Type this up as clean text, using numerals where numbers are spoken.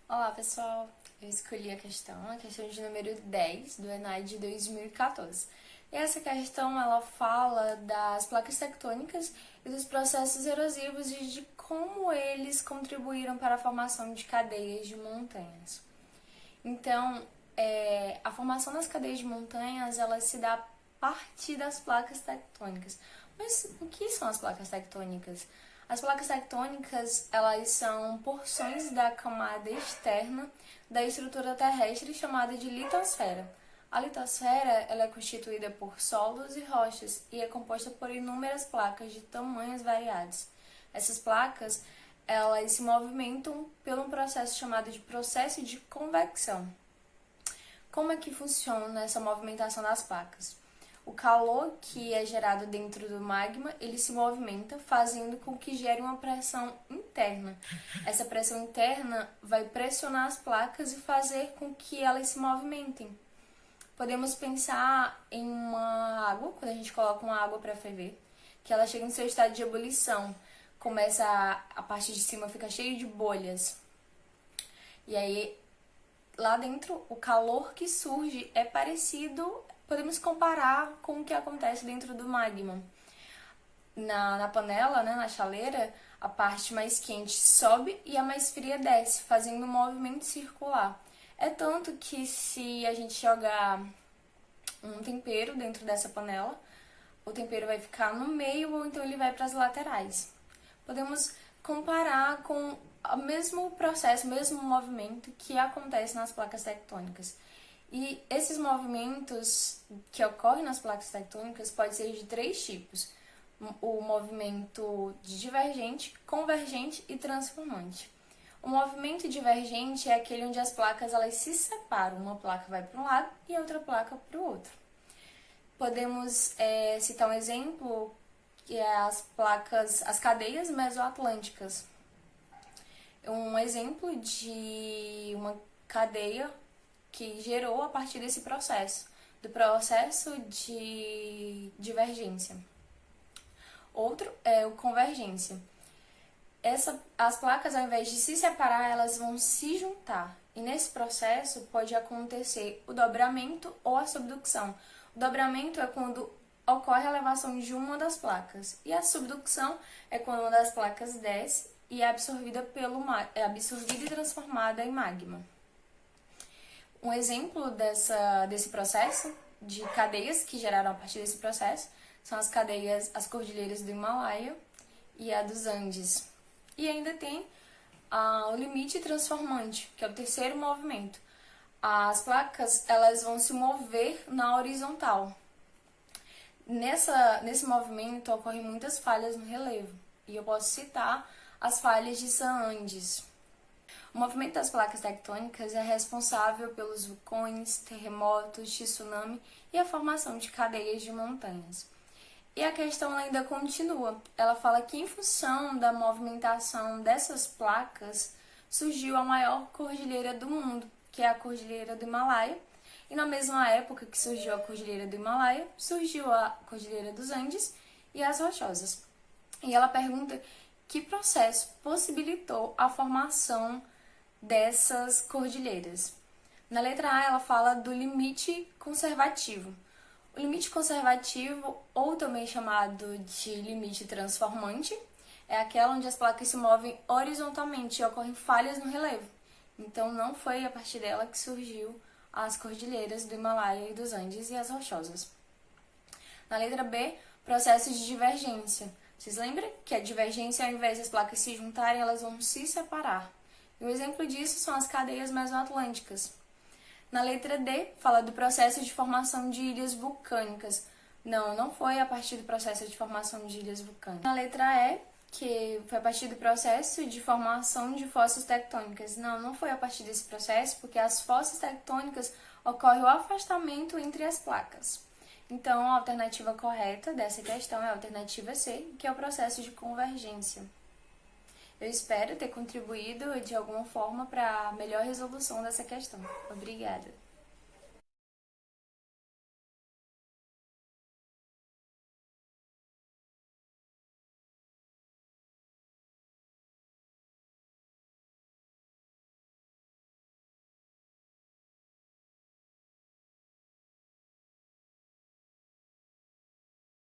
Olá, pessoal! Eu escolhi a questão de número 10 do ENAD de 2014. E essa questão, ela fala das placas tectônicas e dos processos erosivos e de como eles contribuíram para a formação de cadeias de montanhas. Então, a formação das cadeias de montanhas, ela se dá a partir das placas tectônicas. Mas o que são as placas tectônicas? As placas tectônicas, elas são porções da camada externa da estrutura terrestre chamada de litosfera. A litosfera, ela é constituída por solos e rochas e é composta por inúmeras placas de tamanhos variados. Essas placas, elas se movimentam por um processo chamado de processo de convecção. Como é que funciona essa movimentação das placas? O calor que é gerado dentro do magma, ele se movimenta, fazendo com que gere uma pressão interna. Essa pressão interna vai pressionar as placas e fazer com que elas se movimentem. Podemos pensar em uma água, quando a gente coloca uma água para ferver, que ela chega no seu estado de ebulição, começa a parte de cima fica cheia de bolhas. E aí, lá dentro, o calor que surge é parecido, podemos comparar com o que acontece dentro do magma. Na panela, né, na chaleira, a parte mais quente sobe e a mais fria desce, fazendo um movimento circular. É tanto que se a gente jogar um tempero dentro dessa panela, o tempero vai ficar no meio ou então ele vai para as laterais. Podemos comparar com o mesmo processo, o mesmo movimento que acontece nas placas tectônicas. E esses movimentos que ocorrem nas placas tectônicas podem ser de três tipos: o movimento divergente, convergente e transformante. O movimento divergente é aquele onde as placas elas se separam, uma placa vai para um lado e a outra placa para o outro. Podemos citar um exemplo, que é as cadeias mesoatlânticas. Um exemplo de uma cadeia que gerou a partir desse processo, do processo de divergência. Outro é o convergência. As placas, ao invés de se separar, elas vão se juntar. E nesse processo pode acontecer o dobramento ou a subducção. O dobramento é quando ocorre a elevação de uma das placas. E a subducção é quando uma das placas desce e é absorvida e transformada em magma. Um exemplo desse processo, de cadeias que geraram a partir desse processo, são as cordilheiras do Himalaia e a dos Andes. E ainda tem o limite transformante, que é o terceiro movimento. As placas elas vão se mover na horizontal. Nesse movimento ocorrem muitas falhas no relevo, e eu posso citar as falhas de San Andrés. O movimento das placas tectônicas é responsável pelos vulcões, terremotos, tsunami e a formação de cadeias de montanhas. E a questão ainda continua. Ela fala que em função da movimentação dessas placas surgiu a maior cordilheira do mundo, que é a Cordilheira do Himalaia. E na mesma época que surgiu a Cordilheira do Himalaia, surgiu a Cordilheira dos Andes e as Rochosas. E ela pergunta que processo possibilitou a formação dessas cordilheiras. Na letra A, ela fala do limite conservativo. O limite conservativo, ou também chamado de limite transformante, é aquela onde as placas se movem horizontalmente e ocorrem falhas no relevo. Então, não foi a partir dela que surgiu as cordilheiras do Himalaia e dos Andes e as Rochosas. Na letra B, processo de divergência. Vocês lembram que a divergência, ao invés das placas se juntarem, elas vão se separar. E um exemplo disso são as cadeias mesoatlânticas. Na letra D, fala do processo de formação de ilhas vulcânicas. Não foi a partir do processo de formação de ilhas vulcânicas. Na letra E, que foi a partir do processo de formação de fossas tectônicas. Não foi a partir desse processo, porque as fossas tectônicas ocorre o afastamento entre as placas. Então, a alternativa correta dessa questão é a alternativa C, que é o processo de convergência. Eu espero ter contribuído de alguma forma para a melhor resolução dessa questão. Obrigada!